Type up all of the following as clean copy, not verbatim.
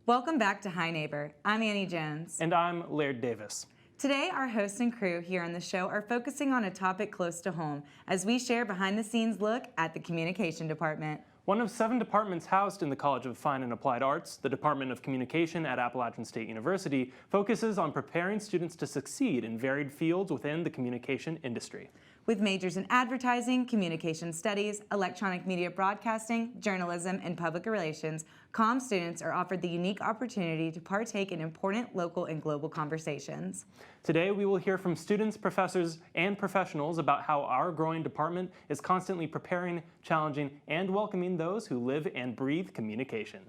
Welcome back to Hi Neighbor. I'm Annie Jones. And I'm Laird Davis. Today, our host and crew here on the show are focusing on a topic close to home as we share behind-the-scenes look at the Communication Department. One of 7 departments housed in the College of Fine and Applied Arts, the Department of Communication at Appalachian State University focuses on preparing students to succeed in varied fields within the communication industry. With majors in advertising, communication studies, electronic media broadcasting, journalism, and public relations, Comm students are offered the unique opportunity to partake in important local and global conversations. Today, we will hear from students, professors, and professionals about how our growing department is constantly preparing, challenging, and welcoming those who live and breathe communication.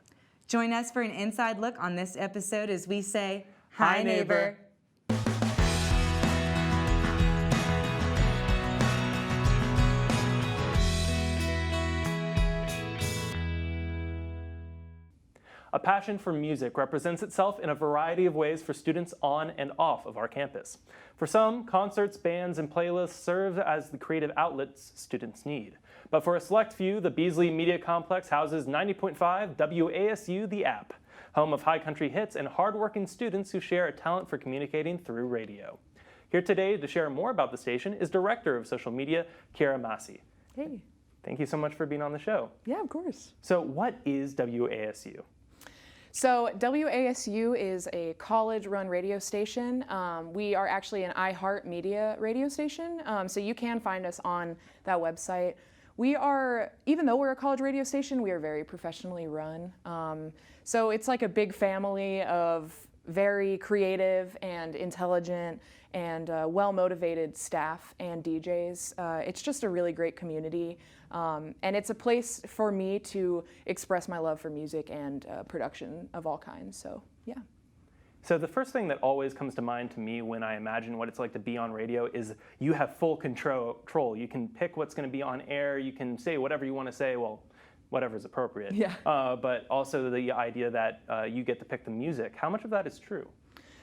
Join us for an inside look on this episode as we say, Hi, neighbor. A passion for music represents itself in a variety of ways for students on and off of our campus. For some, concerts, bands, and playlists serve as the creative outlets students need. But for a select few, the Beasley Media Complex houses 90.5 WASU The App, home of high country hits and hardworking students who share a talent for communicating through radio. Here today to share more about the station is Director of Social Media, Kiara Massey. Hey. Thank you so much for being on the show. Yeah, of course. So what is WASU? So WASU is a college-run radio station. We are actually an iHeartMedia radio station, so you can find us on that website. We are, even though we're a college radio station, we are very professionally run. So it's like a big family of very creative and intelligent and well-motivated staff and DJs. It's just a really great community. And it's a place for me to express my love for music and production of all kinds, so yeah. So the first thing that always comes to mind to me when I imagine what it's like to be on radio is you have full control. You can pick what's going to be on air, you can say whatever you want to say, well, whatever's appropriate. Yeah. But also the idea that you get to pick the music. How much of that is true?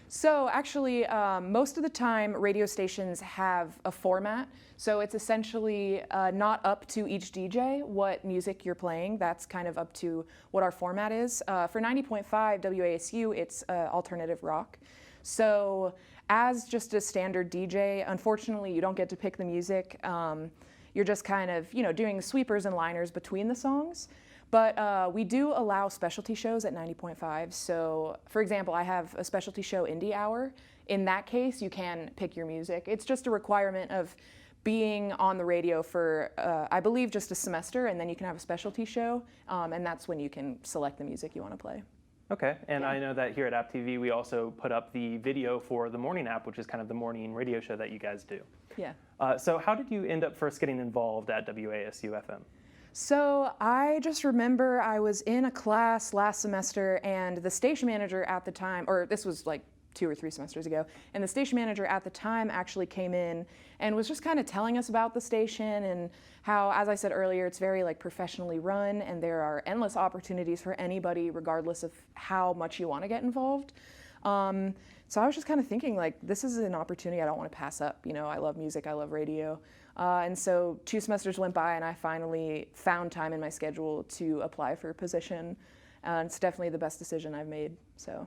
So actually, most of the time, radio stations have a format. So it's essentially not up to each DJ what music you're playing. That's kind of up to what our format is. For 90.5 WASU, it's alternative rock. So as just a standard DJ, unfortunately, you don't get to pick the music. You're just kind of, doing sweepers and liners between the songs. But we do allow specialty shows at 90.5. So, for example, I have a specialty show, Indie Hour. In that case, you can pick your music. It's just a requirement of being on the radio for, I believe, just a semester, and then you can have a specialty show, and that's when you can select the music you want to play. Okay, and yeah. I know that here at AppTV, we also put up the video for the morning app, which is kind of the morning radio show that you guys do. Yeah. So how did you end up first getting involved at WASU FM? So I just remember I was in a class last semester and the station manager at the time, or this was like 2 or 3 semesters ago, and the station manager at the time actually came in and was just kind of telling us about the station and how, as I said earlier, it's very like professionally run and there are endless opportunities for anybody regardless of how much you want to get involved. So I was just kind of thinking like, this is an opportunity I don't want to pass up. I love music, I love radio. And so 2 semesters went by and I finally found time in my schedule to apply for a position. And it's definitely the best decision I've made, so.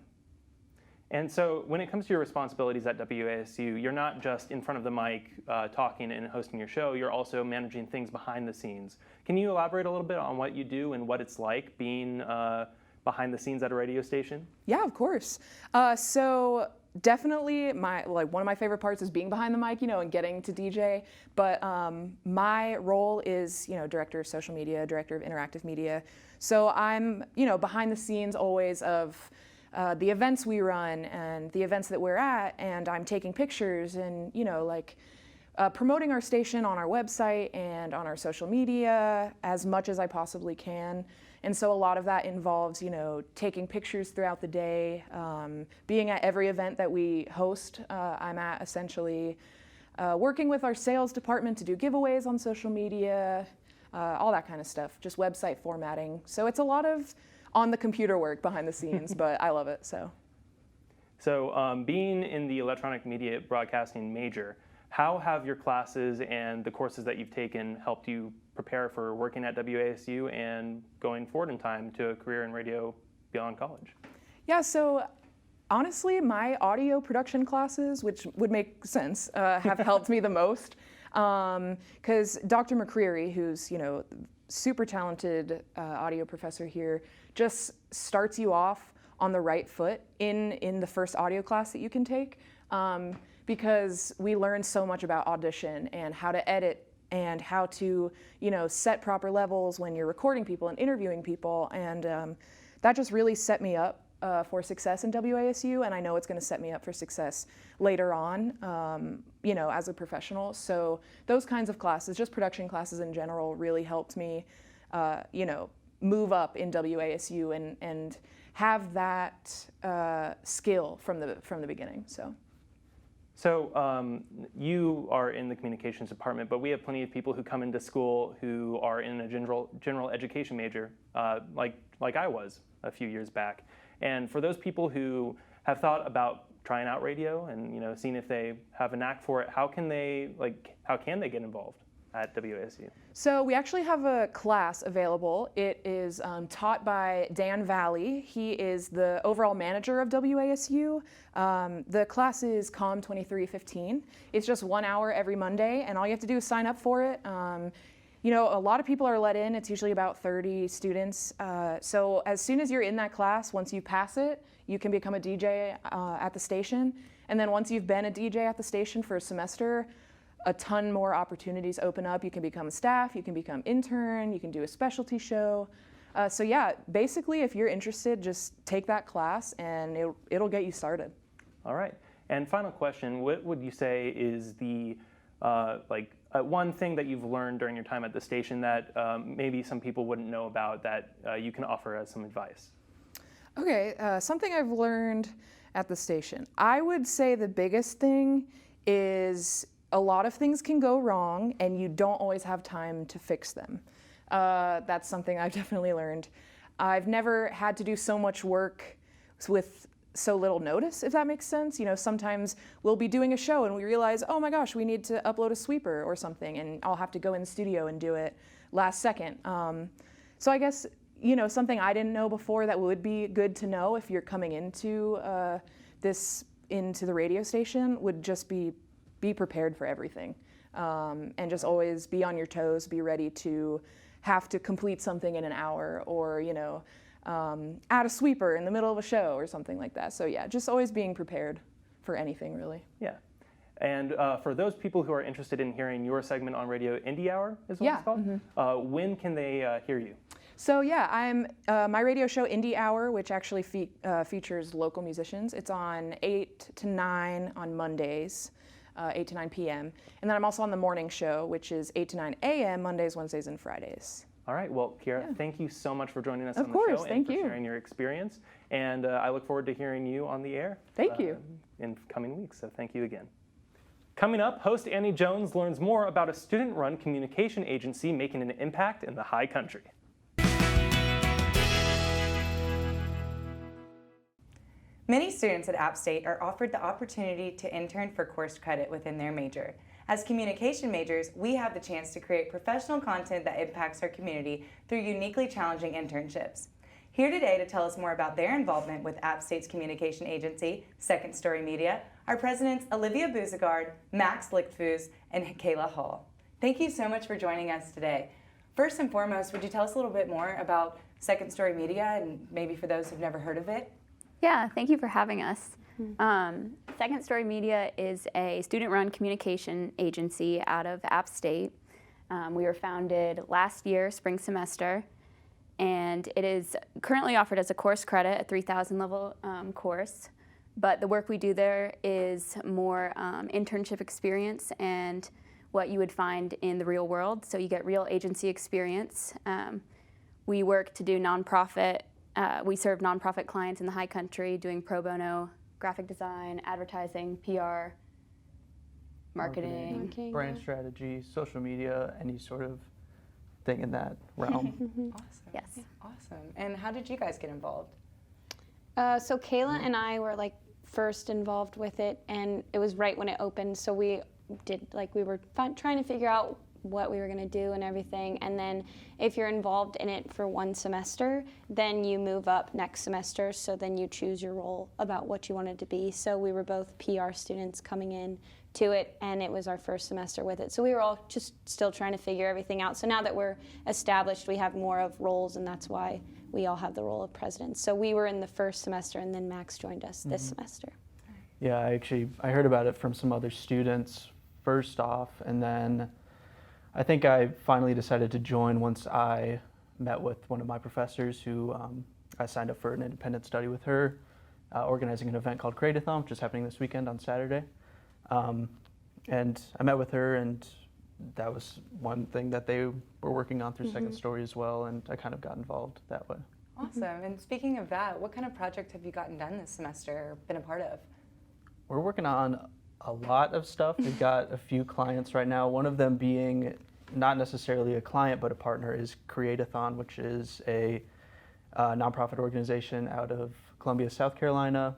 And so when it comes to your responsibilities at WASU, you're not just in front of the mic talking and hosting your show, you're also managing things behind the scenes. Can you elaborate a little bit on what you do and what it's like being behind the scenes at a radio station? Yeah, of course. So definitely one of my favorite parts is being behind the mic, and getting to DJ. But my role is, director of social media, director of interactive media. So I'm, behind the scenes always of the events we run and the events that we're at, and I'm taking pictures and, promoting our station on our website and on our social media as much as I possibly can. And so a lot of that involves, taking pictures throughout the day, being at every event that we host. I'm at essentially working with our sales department to do giveaways on social media, all that kind of stuff, just website formatting. So it's a lot of on the computer work behind the scenes, but I love it, so. So being in the electronic media broadcasting major, how have your classes and the courses that you've taken helped you prepare for working at WASU and going forward in time to a career in radio beyond college? Yeah, so honestly, my audio production classes, which would make sense, have helped me the most. Because Dr. McCreary, who's, super talented audio professor here, just starts you off on the right foot in the first audio class that you can take. Because we learn so much about audition and how to edit and how to, set proper levels when you're recording people and interviewing people. And that just really set me up for success in WASU, and I know it's going to set me up for success later on, as a professional. So those kinds of classes, just production classes in general, really helped me, move up in WASU and have that skill from the beginning. So you are in the communications department, but we have plenty of people who come into school who are in a general education major, like I was a few years back. And for those people who have thought about trying out radio and seeing if they have a knack for it, how can they get involved at WASU? So we actually have a class available. It is taught by Dan Valley. He is the overall manager of WASU. The class is Comm 2315. It's just 1 hour every Monday, and all you have to do is sign up for it. A lot of people are let in. It's usually about 30 students. So as soon as you're in that class, once you pass it, you can become a DJ at the station. And then once you've been a DJ at the station for a semester, a ton more opportunities open up. You can become staff, you can become intern, you can do a specialty show. So yeah, basically if you're interested, just take that class and it'll get you started. All right. And final question, what would you say is the one thing that you've learned during your time at the station that maybe some people wouldn't know about that you can offer as some advice? Okay, something I've learned at the station. I would say the biggest thing is a lot of things can go wrong and you don't always have time to fix them. That's something I've definitely learned. I've never had to do so much work with so little notice, if that makes sense. Sometimes we'll be doing a show and we realize, oh my gosh, we need to upload a sweeper or something, and I'll have to go in the studio and do it last second. So I guess, something I didn't know before that would be good to know if you're coming into into the radio station would just be prepared for everything, and just always be on your toes, be ready to have to complete something in an hour, or add a sweeper in the middle of a show or something like that. So yeah, just always being prepared for anything, really. Yeah. And for those people who are interested in hearing your segment on radio, Indie Hour is what it's called. Mm-hmm. When can they hear you? So yeah, I'm my radio show Indie Hour, which actually features local musicians. It's on 8 to 9 on Mondays. 8 to 9 p.m. And then I'm also on the morning show, which is 8 to 9 a.m. Mondays, Wednesdays, and Fridays. All right. Well, Kiara, thank you so much for joining us on the show and for sharing your experience. And I look forward to hearing you on the air. Thank you. In coming weeks. So thank you again. Coming up, host Annie Jones learns more about a student-run communication agency making an impact in the high country. Many students at App State are offered the opportunity to intern for course credit within their major. As communication majors, we have the chance to create professional content that impacts our community through uniquely challenging internships. Here today to tell us more about their involvement with App State's communication agency, Second Story Media, are presidents Olivia Buzegard, Max Lichtfuss, and Kayla Hall. Thank you so much for joining us today. First and foremost, would you tell us a little bit more about Second Story Media, and maybe for those who've never heard of it? Yeah, thank you for having us. Second Story Media is a student-run communication agency out of App State. We were founded last year, spring semester, and it is currently offered as a course credit, a 3,000 level course. But the work we do there is more internship experience and what you would find in the real world. So you get real agency experience. We work to do nonprofit. We serve nonprofit clients in the high country doing pro bono, graphic design, advertising, PR, marketing, brand strategy, social media, any sort of thing in that realm. Awesome. Yes. Awesome. And how did you guys get involved? So Kayla and I were first involved with it, and it was right when it opened. So we did we were trying to figure out what we were going to do and everything. And then if you're involved in it for one semester, then you move up next semester. So then you choose your role about what you wanted to be. So we were both PR students coming in to it, and it was our first semester with it. So we were all just still trying to figure everything out. So now that we're established, we have more of roles, and that's why we all have the role of president. So we were in the first semester, and then Max joined us this semester. Yeah, I heard about it from some other students first off, and then I think I finally decided to join once I met with one of my professors who I signed up for an independent study with her, organizing an event called Create-a-thon, which is happening this weekend on Saturday. And I met with her, and that was one thing that they were working on through Second Story as well, and I kind of got involved that way. Awesome. And speaking of that, what kind of project have you gotten done this semester or been a part of? We're working on a lot of stuff. We've got a few clients right now, one of them being not necessarily a client but a partner is Create-a-thon, which is a nonprofit organization out of Columbia, South Carolina.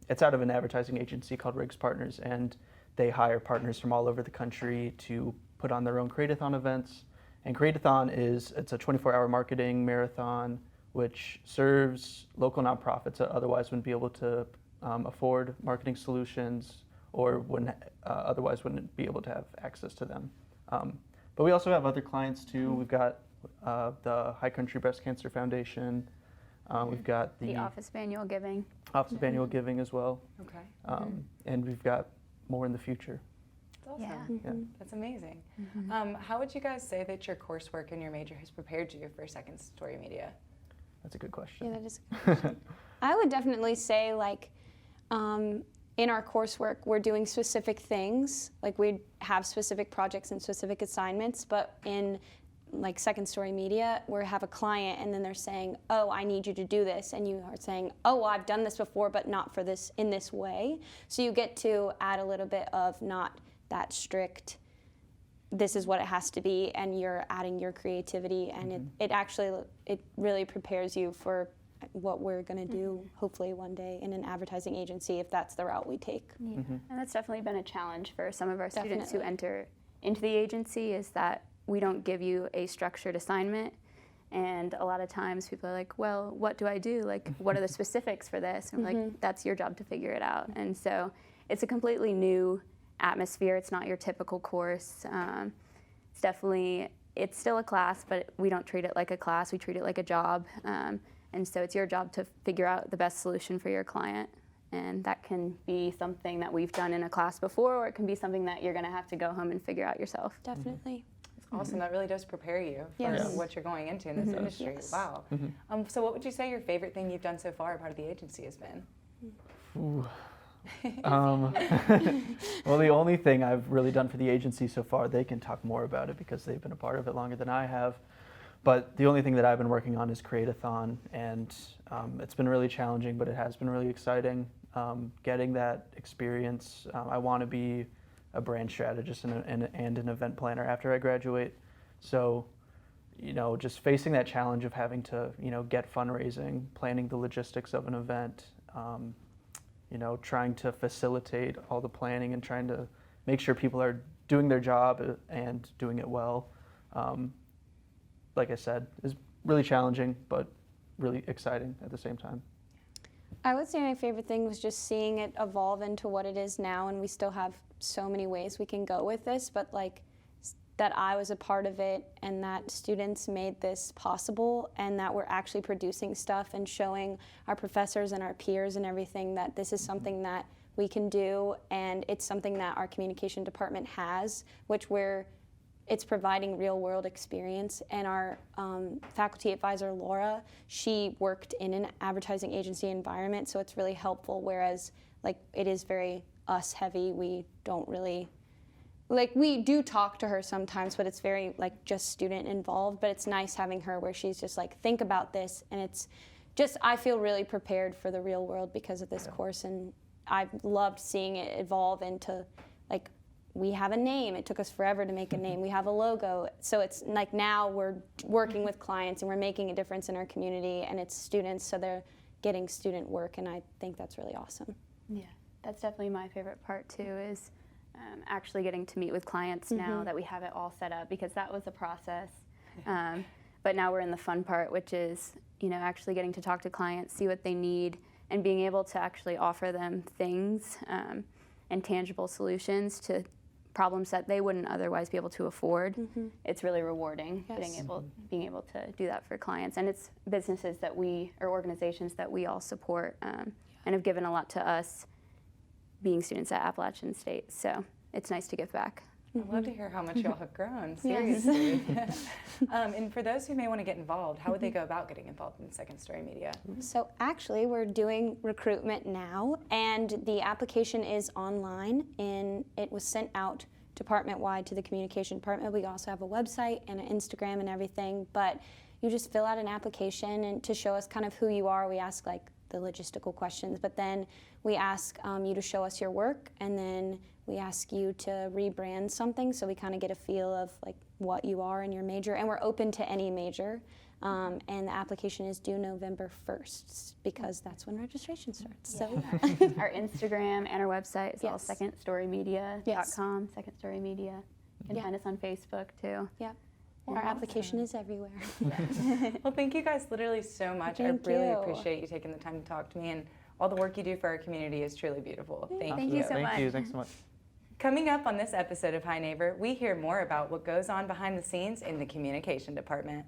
It's out of an advertising agency called Riggs Partners, and they hire partners from all over the country to put on their own Create-a-thon events. And Create-a-thon it's a 24-hour marketing marathon which serves local nonprofits that otherwise wouldn't be able to afford marketing solutions or otherwise wouldn't be able to have access to them. But we also have other clients too. We've got the High Country Breast Cancer Foundation. We've got The Office of Annual Giving. Office of Annual Giving as well. Okay. And we've got more in the future. That's awesome. Yeah. Yeah. That's amazing. How would you guys say that your coursework and your major has prepared you for Second Story Media? That's a good question. Yeah, that is a good question. I would definitely say, like, in our coursework, we're doing specific things. Like, we have specific projects and specific assignments, but in like Second Story Media, we have a client and then they're saying, oh, I need you to do this. And you are saying, oh, well, I've done this before, but not for this in this way. So you get to add a little bit of not that strict, this is what it has to be, and you're adding your creativity, and it really prepares you for what we're going to do hopefully one day in an advertising agency if that's the route we take. Yeah. And that's definitely been a challenge for some of our students who enter into the agency, is that we don't give you a structured assignment. And a lot of times people are like, well, what do I do? Like, what are the specifics for this? And we're like, that's your job to figure it out. And so it's a completely new atmosphere. It's not your typical course. It's still a class, but we don't treat it like a class. We treat it like a job. And so it's your job to figure out the best solution for your client. And that can be something that we've done in a class before, or it can be something that you're going to have to go home and figure out yourself. Definitely. Awesome. That really does prepare you for Yes. what you're going into in this industry. Yes. Wow. So what would you say your favorite thing you've done so far part of the agency has been? Ooh. Well, the only thing I've really done for the agency so far, they can talk more about it because they've been a part of it longer than I have. But the only thing that I've been working on is Create-a-thon, and it's been really challenging, but it has been really exciting. Getting that experience, I want to be a brand strategist and an event planner after I graduate. So, just facing that challenge of having to, get fundraising, planning the logistics of an event, trying to facilitate all the planning and trying to make sure people are doing their job and doing it well. Like I said, is really challenging, but really exciting at the same time. I would say my favorite thing was just seeing it evolve into what it is now, and we still have so many ways we can go with this, but like that I was a part of it and that students made this possible and that we're actually producing stuff and showing our professors and our peers and everything that this is something that we can do, and it's something that our communication department has, which it's providing real world experience. And our faculty advisor, Laura, she worked in an advertising agency environment, so it's really helpful, whereas like it is very us heavy. We don't really, we do talk to her sometimes, but it's very like just student involved. But it's nice having her where she's just like, think about this, and it's just, I feel really prepared for the real world because of this course, and I've loved seeing it evolve into like, we have a name. It took us forever to make a name. We have a logo. So it's like now we're working with clients and we're making a difference in our community, and it's students, so they're getting student work, and I think that's really awesome. Yeah, that's definitely my favorite part too, is actually getting to meet with clients now that we have it all set up, because that was a process. But now we're in the fun part, which is, actually getting to talk to clients, see what they need, and being able to actually offer them things and tangible solutions to problems that they wouldn't otherwise be able to afford. It's really rewarding being able to do that for clients. And it's businesses that or organizations that we all support and have given a lot to us being students at Appalachian State. So it's nice to give back. I'd love to hear how much y'all have grown, seriously. And for those who may want to get involved, how would they go about getting involved in Second Story Media? So actually, we're doing recruitment now, and the application is online, and it was sent out department-wide to the communication department. We also have a website and an Instagram and everything, but you just fill out an application, and to show us kind of who you are, we ask like the logistical questions, but then we ask you to show us your work, and then we ask you to rebrand something, so we kind of get a feel of like what you are in your major, and we're open to any major. And the application is due November 1st because that's when registration starts. So our Instagram and our website is all secondstorymedia.com, Second Story Media. You can find us on Facebook too. Yep. Our application is everywhere. Well, thank you guys literally so much. I really appreciate you taking the time to talk to me, and all the work you do for our community is truly beautiful. Thank you so much. Thank you. Thanks so much. Coming up on this episode of Hi Neighbor, we hear more about what goes on behind the scenes in the communication department.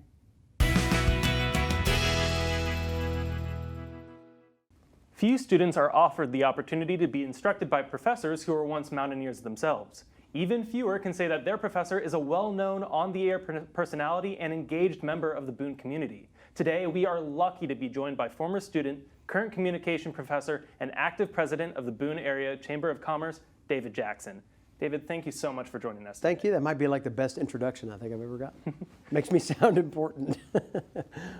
Few students are offered the opportunity to be instructed by professors who were once mountaineers themselves. Even fewer can say that their professor is a well-known, on-the-air personality and engaged member of the Boone community. Today, we are lucky to be joined by former student, current communication professor, and active president of the Boone Area Chamber of Commerce, David Jackson. David, thank you so much for joining us today. Thank you. That might be like the best introduction I think I've ever gotten. Makes me sound important.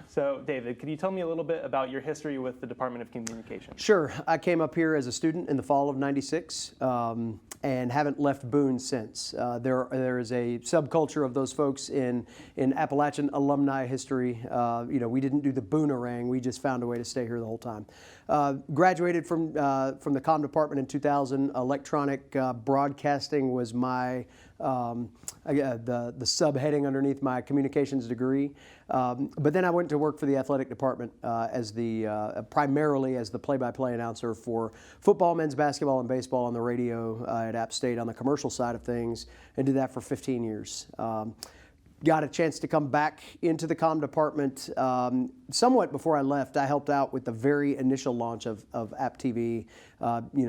So, David, could you tell me a little bit about your history with the Department of Communication? Sure. I came up here as a student in the fall of '96 and haven't left Boone since. There is a subculture of those folks in Appalachian alumni history. We didn't do the Boonerang. We just found a way to stay here the whole time. Graduated from the Comm department in 2000. Electronic broadcasting was my the subheading underneath my communications degree. But then I went to work for the athletic department as primarily as the play-by-play announcer for football, men's basketball, and baseball on the radio at App State on the commercial side of things, and did that for 15 years. Got a chance to come back into the Comm department somewhat before I left. I helped out with the very initial launch of AppTV,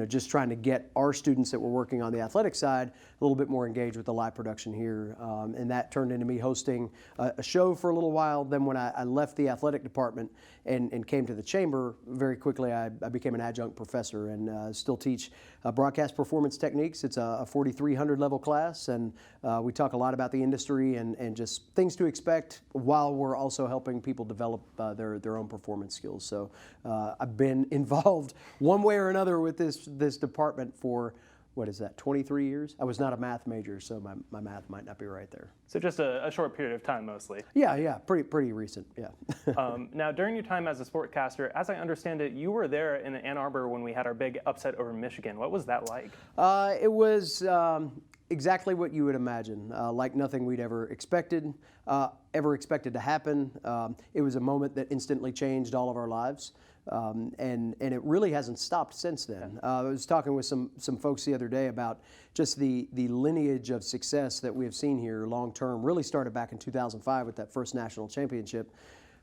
just trying to get our students that were working on the athletic side a little bit more engaged with the live production here. And that turned into me hosting a show for a little while. Then when I left the athletic department and came to the chamber, very quickly I became an adjunct professor and still teach broadcast performance techniques. It's a 4,300 level class, and we talk a lot about the industry and just things to expect while we're also helping people develop their own performance skills. So I've been involved one way or another with this department for, 23 years? I was not a math major, so my math might not be right there. So just a short period of time mostly. Yeah, pretty recent, yeah. Now, during your time as a sportcaster, as I understand it, you were there in Ann Arbor when we had our big upset over Michigan. What was that like? It was exactly what you would imagine, like nothing we'd ever expected to happen. It was a moment that instantly changed all of our lives. And it really hasn't stopped since then. I was talking with some folks the other day about just the lineage of success that we have seen here long term. Really started back in 2005 with that first national championship,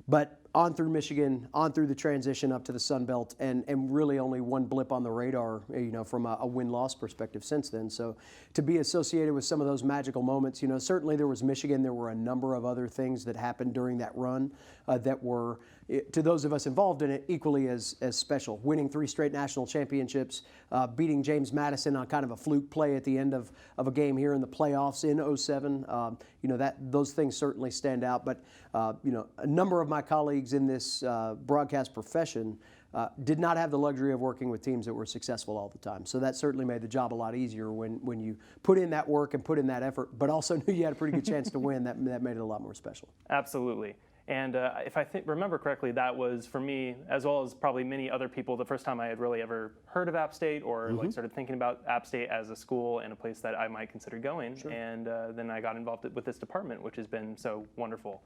but on through Michigan, on through the transition up to the Sun Belt, and really only one blip on the radar, from a win-loss perspective since then. So to be associated with some of those magical moments, certainly there was Michigan. There were a number of other things that happened during that run that were, to those of us involved in it, equally as special. Winning 3 straight national championships, beating James Madison on kind of a fluke play at the end of a game here in the playoffs in '07. Those things certainly stand out. But a number of my colleagues in this broadcast profession did not have the luxury of working with teams that were successful all the time. So that certainly made the job a lot easier when you put in that work and put in that effort, but also knew you had a pretty good chance to win. That made it a lot more special. Absolutely. And if I remember correctly, that was for me, as well as probably many other people, the first time I had really ever heard of App State or like started thinking about App State as a school and a place that I might consider going. Sure. And then I got involved with this department, which has been so wonderful.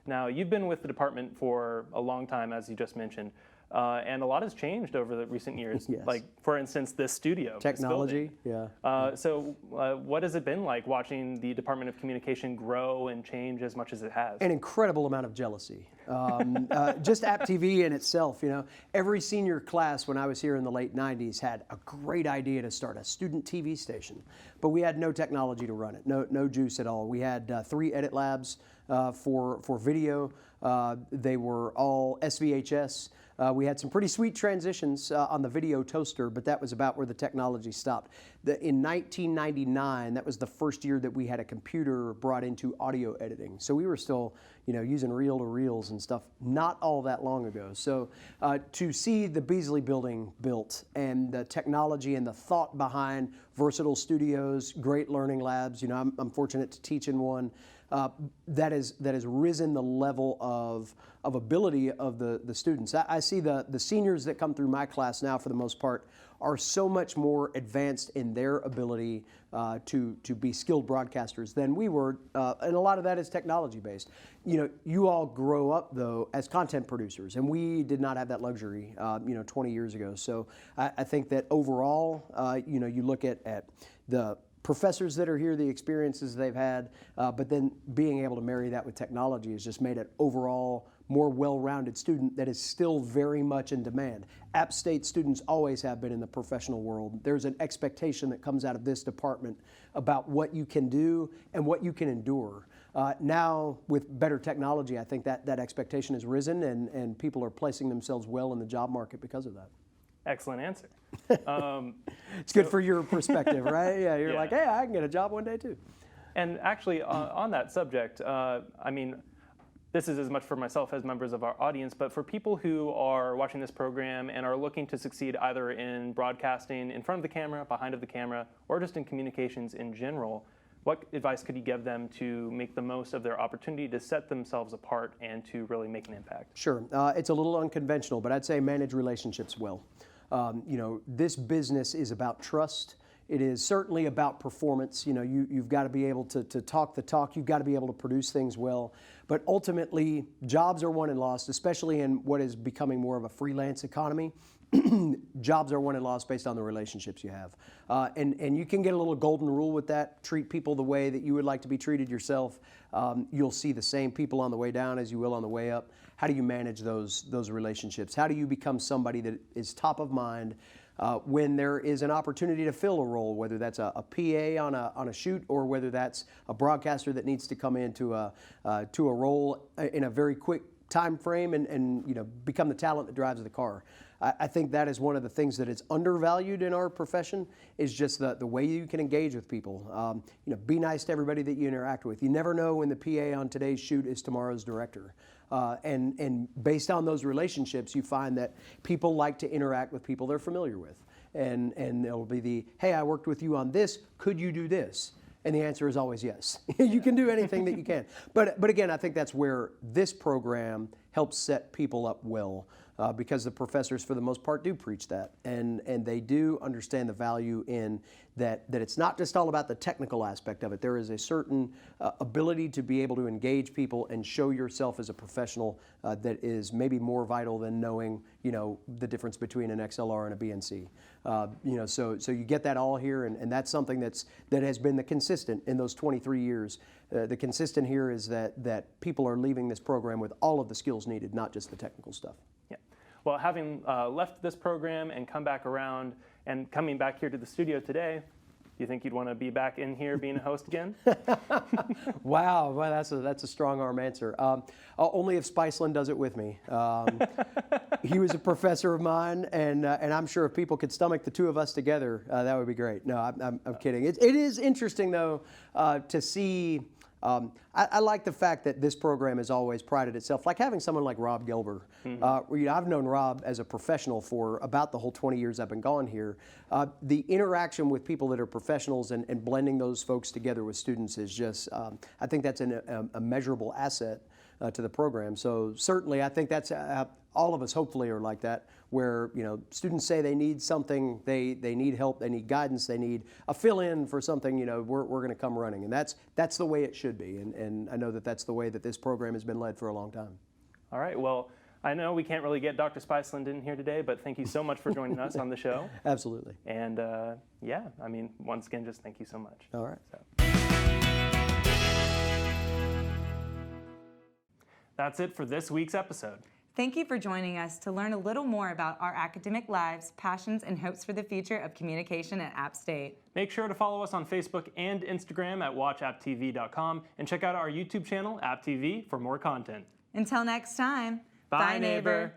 Now, you've been with the department for a long time, as you just mentioned. And a lot has changed over the recent years. Yes. Like, for instance, this studio. Technology, yeah. So what has it been like watching the Department of Communication grow and change as much as it has? An incredible amount of jealousy. Just AppTV in itself, you know, every senior class when I was here in the late 90s had a great idea to start a student TV station, but we had no technology to run it, no juice at all. We had 3 edit labs for video. They were all SVHS. We had some pretty sweet transitions on the video toaster, but that was about where the technology stopped. In 1999, that was the first year that we had a computer brought into audio editing. So we were still, you know, using reel-to-reels and stuff not all that long ago. So to see the Beasley building built and the technology and the thought behind versatile studios, great learning labs, you know, I'm fortunate to teach in one. That has risen the level of ability of the students. I see the seniors that come through my class now, for the most part, are so much more advanced in their ability to be skilled broadcasters than we were, and a lot of that is technology based. You know, you all grow up though as content producers, and we did not have that luxury, 20 years ago. So I think that overall, you look at the professors that are here, the experiences they've had, but then being able to marry that with technology has just made it overall more well-rounded student that is still very much in demand. App State students always have been in the professional world. There's an expectation that comes out of this department about what you can do and what you can endure. Now, with better technology, I think that expectation has risen, and people are placing themselves well in the job market because of that. Excellent answer. It's good for your perspective, right? Yeah, you're like, hey, I can get a job one day too. And actually, on that subject, I mean, this is as much for myself as members of our audience, but for people who are watching this program and are looking to succeed either in broadcasting in front of the camera, behind of the camera, or just in communications in general, what advice could you give them to make the most of their opportunity to set themselves apart and to really make an impact? Sure. It's a little unconventional, but I'd say manage relationships well. This business is about trust. It is certainly about performance. You know, you've got to be able to talk the talk. You've got to be able to produce things well. But ultimately, jobs are won and lost, especially in what is becoming more of a freelance economy. Jobs are won and lost based on the relationships you have. And you can get a little golden rule with that. Treat people the way that you would like to be treated yourself. You'll see the same people on the way down as you will on the way up. How do you manage those relationships? How do you become somebody that is top of mind when there is an opportunity to fill a role, whether that's a PA on a shoot or whether that's a broadcaster that needs to come into a role in a very quick time frame and become the talent that drives the car. I think that is one of the things that is undervalued in our profession, is just the way you can engage with people. Be nice to everybody that you interact with. You never know when the PA on today's shoot is tomorrow's director. And based on those relationships, you find that people like to interact with people they're familiar with. And it'll be hey, I worked with you on this, could you do this? And the answer is always yes. You can do anything that you can. But again, I think that's where this program helps set people up well. Because the professors, for the most part, do preach that, and they do understand the value in that it's not just all about the technical aspect of it. There is a certain ability to be able to engage people and show yourself as a professional that is maybe more vital than knowing the difference between an XLR and a BNC. So you get that all here, and that's something that has been the consistent in those 23 years. The consistent here is that people are leaving this program with all of the skills needed, not just the technical stuff. Well, having left this program and come back around and coming back here to the studio today, do you think you'd want to be back in here being a host again? Wow, well, that's a strong arm answer. Only if Spiceland does it with me. He was a professor of mine, and I'm sure if people could stomach the two of us together, that would be great. No, I'm kidding. It is interesting, though, to see. I like the fact that this program has always prided itself, like having someone like Rob Gelber. I've known Rob as a professional for about the whole 20 years I've been gone here. The interaction with people that are professionals and blending those folks together with students is just, I think that's a measurable asset to the program. So certainly, I think that's all of us hopefully are like that, where students say they need something, they need help, they need guidance, they need a fill-in for something. We're going to come running, and that's the way it should be. And I know that that's the way that this program has been led for a long time. All right. Well, I know we can't really get Dr. Spiceland in here today, but thank you so much for joining us on the show. Absolutely. And yeah, I mean, once again, just thank you so much. All right. So. That's it for this week's episode. Thank you for joining us to learn a little more about our academic lives, passions, and hopes for the future of communication at App State. Make sure to follow us on Facebook and Instagram at watchapptv.com and check out our YouTube channel, AppTV, for more content. Until next time, Bye, neighbor.